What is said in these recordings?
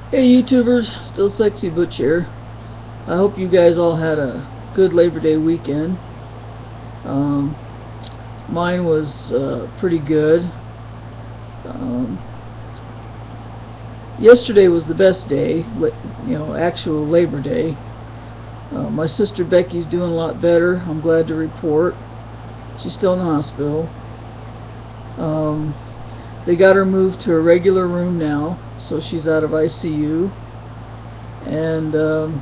Hey YouTubers, still Sexy Butch here. I hope you guys all had a good Labor Day weekend. Um, Mine was pretty good. Um, Yesterday was the best day, actual Labor Day. My sister Becky's doing a lot better, I'm glad to report. She's still in the hospital. Um, they got her moved to a regular room now, so she's out of ICU. And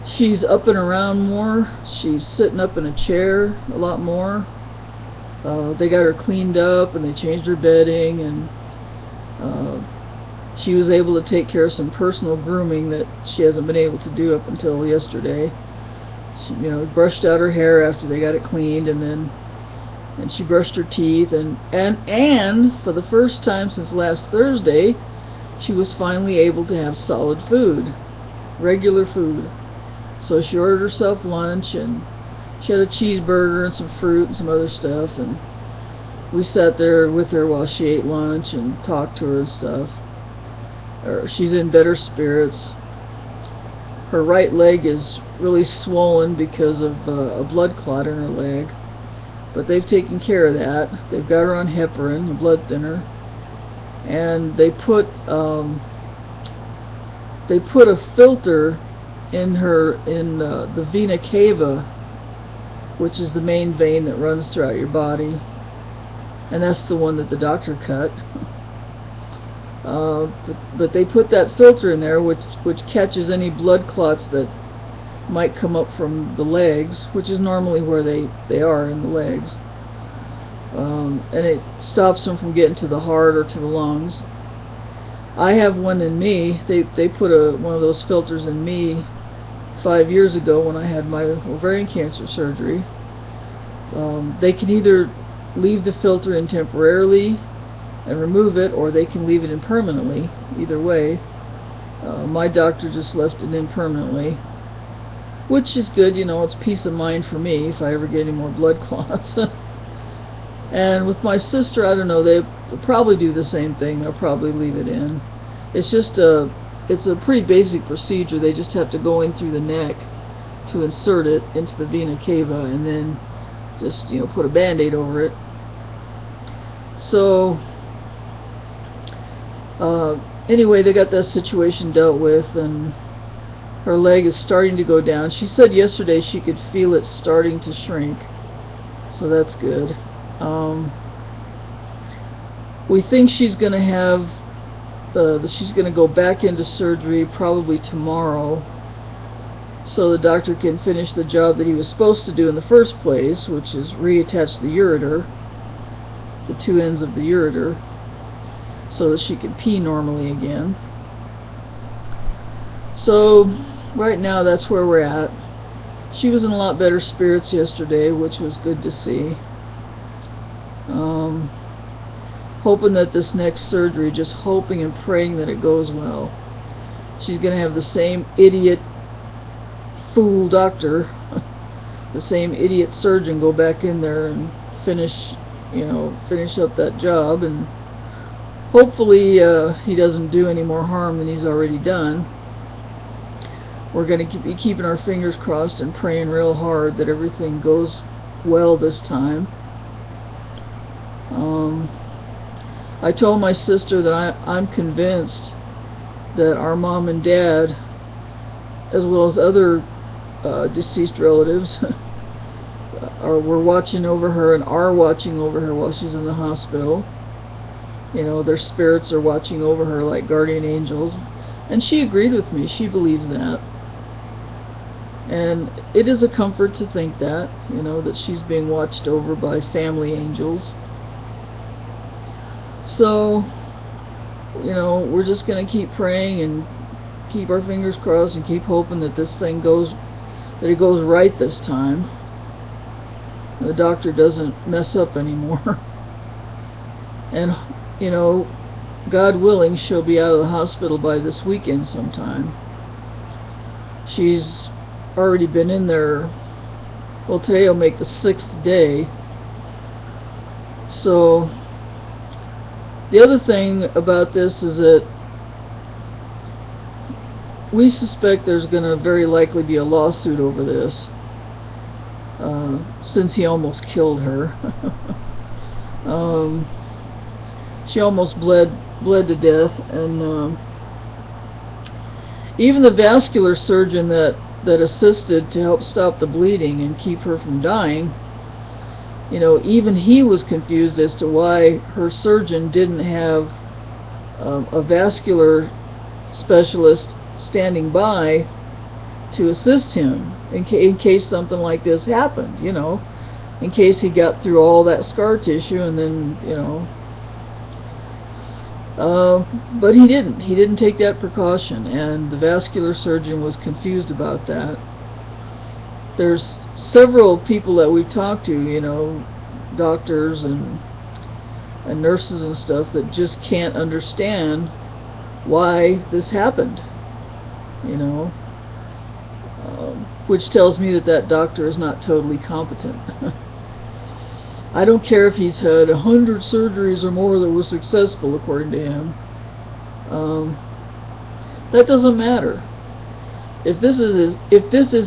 she's up and around more. She's sitting up in a chair a lot more. They got her cleaned up and they changed her bedding, and she was able to take care of some personal grooming that she hasn't been able to do up until yesterday. She, brushed out her hair after they got it cleaned, and she brushed her teeth, and for the first time since last Thursday, she was finally able to have solid food, regular food. So she ordered herself lunch, and she had a cheeseburger and some fruit and some other stuff, and we sat there with her while she ate lunch and talked to her and stuff. She's in better spirits. Her right leg is really swollen because of a blood clot in her leg, but they've taken care of that. They've got her on heparin, a blood thinner, and they put a filter in the vena cava, which is the main vein that runs throughout your body, and that's the one that the doctor cut. But they put that filter in there, which catches any blood clots that might come up from the legs, which is normally where they are, in the legs, and it stops them from getting to the heart or to the lungs. I have one in me. They put one of those filters in me 5 years ago when I had my ovarian cancer surgery. They can either leave the filter in temporarily and remove it, or they can leave it in permanently. Either way, my doctor just left it in permanently, which is good. It's peace of mind for me if I ever get any more blood clots. And with my sister, I don't know, they'll probably do the same thing. They'll probably leave it in. It's a pretty basic procedure. They just have to go in through the neck to insert it into the vena cava, and then just put a band-aid over it. So anyway, they got that situation dealt with, and her leg is starting to go down. She said yesterday she could feel it starting to shrink, so that's good. We think she's going to have she's going to go back into surgery probably tomorrow, so the doctor can finish the job that he was supposed to do in the first place, which is reattach the ureter, the two ends of the ureter, so that she can pee normally again. So right now that's where we're at. She was in a lot better spirits yesterday, which was good to see. Hoping that this next surgery, just hoping and praying that it goes well. She's going to have the same idiot fool doctor, the same idiot surgeon go back in there and finish up that job, and hopefully he doesn't do any more harm than he's already done. We're going to be keeping our fingers crossed and praying real hard that everything goes well this time. I told my sister that I'm convinced that our mom and dad, as well as other deceased relatives, were watching over her and are watching over her while she's in the hospital. Their spirits are watching over her like guardian angels, and she agreed with me. She believes that, and it is a comfort to think that that she's being watched over by family angels. So we're just going to keep praying and keep our fingers crossed and keep hoping that it goes right this time. The doctor doesn't mess up anymore. And God willing, she'll be out of the hospital by this weekend sometime. She's already been in there, well, today will make the 6th day. So The other thing about this is that we suspect there's going to very likely be a lawsuit over this, since he almost killed her. She almost bled to death, and even the vascular surgeon that assisted to help stop the bleeding and keep her from dying, even he was confused as to why her surgeon didn't have a vascular specialist standing by to assist him in case something like this happened, in case he got through all that scar tissue and then, but he didn't take that precaution, and the vascular surgeon was confused about that. There's several people that we've talked to, doctors and nurses and stuff, that just can't understand why this happened, which tells me that doctor is not totally competent. I don't care if he's had 100 surgeries or more that were successful, according to him. That doesn't matter. If this is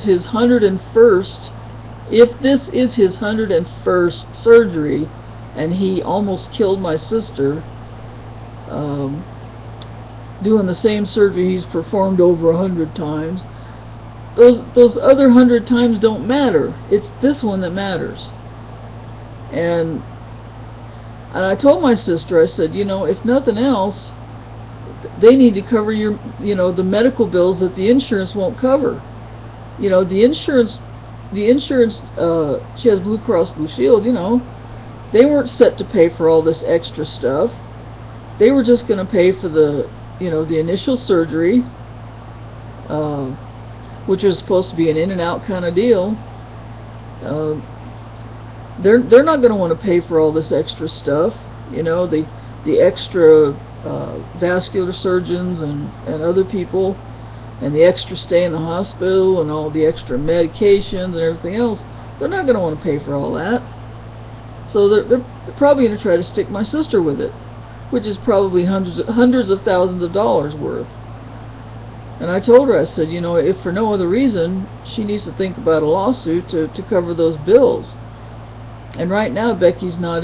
his 101st surgery, and he almost killed my sister, doing the same surgery he's performed over 100 times, those other 100 times don't matter. It's this one that matters. And I told my sister, I said, if nothing else, they need to cover your, the medical bills that the insurance won't cover. The insurance, she has Blue Cross Blue Shield, they weren't set to pay for all this extra stuff. They were just going to pay for the, the initial surgery, which was supposed to be an in and out kind of deal. They're not going to want to pay for all this extra stuff, the extra vascular surgeons and other people, and the extra stay in the hospital and all the extra medications and everything else. They're not going to want to pay for all that. So they're probably going to try to stick my sister with it, which is probably hundreds of thousands of dollars worth. And I told her, I said, if for no other reason, she needs to think about a lawsuit to cover those bills. And right now, Becky's not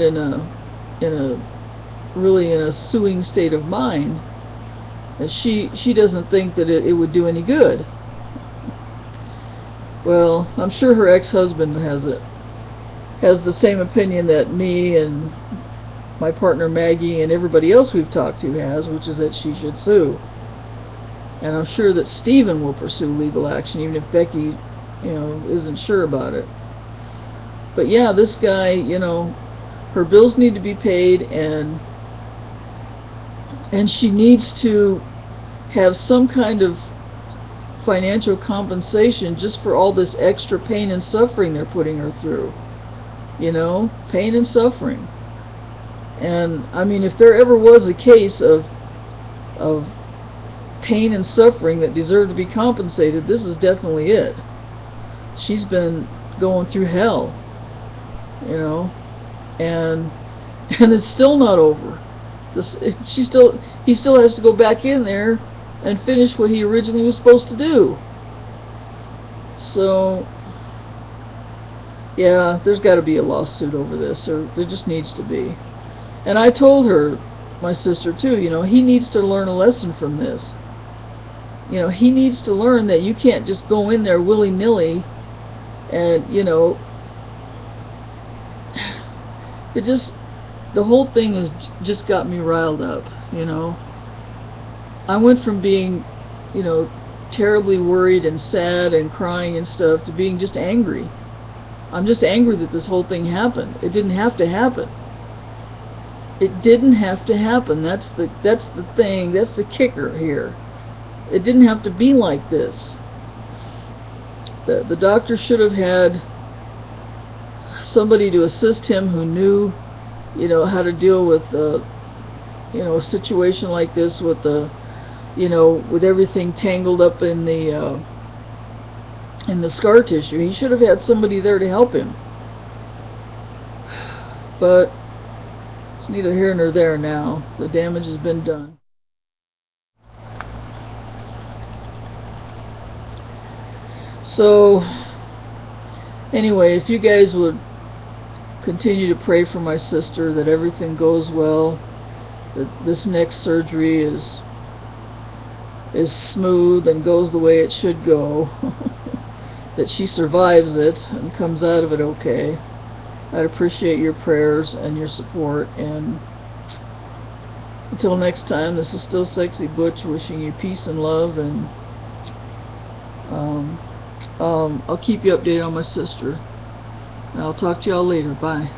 really in a suing state of mind. And she doesn't think that it would do any good. Well, I'm sure her ex-husband has the same opinion that me and my partner Maggie and everybody else we've talked to has, which is that she should sue. And I'm sure that Stephen will pursue legal action, even if Becky, isn't sure about it. But yeah, this guy, her bills need to be paid, and she needs to have some kind of financial compensation just for all this extra pain and suffering they're putting her through. Pain and suffering. And I mean, if there ever was a case of pain and suffering that deserved to be compensated, this is definitely it. She's been going through hell, and it's still not over. He still has to go back in there and finish what he originally was supposed to do. So yeah, there's got to be a lawsuit over this, or there just needs to be. And I told her, my sister too, he needs to learn a lesson from this. He needs to learn that you can't just go in there willy-nilly and, the whole thing has just got me riled up, I went from being, terribly worried and sad and crying and stuff to being just angry. I'm just angry that this whole thing happened. It didn't have to happen. It didn't have to happen. That's the thing. That's the kicker here. It didn't have to be like this. The doctor should have had somebody to assist him who knew, how to deal with a situation like this with with everything tangled up in the scar tissue. He should have had somebody there to help him. But It's neither here nor there now. The damage has been done. So anyway, if you guys would continue to pray for my sister, that everything goes well, that this next surgery is smooth and goes the way it should go, that she survives it and comes out of it okay. I'd appreciate your prayers and your support, and until next time, this is still Sexy Butch wishing you peace and love, and I'll keep you updated on my sister. I'll talk to y'all later. Bye.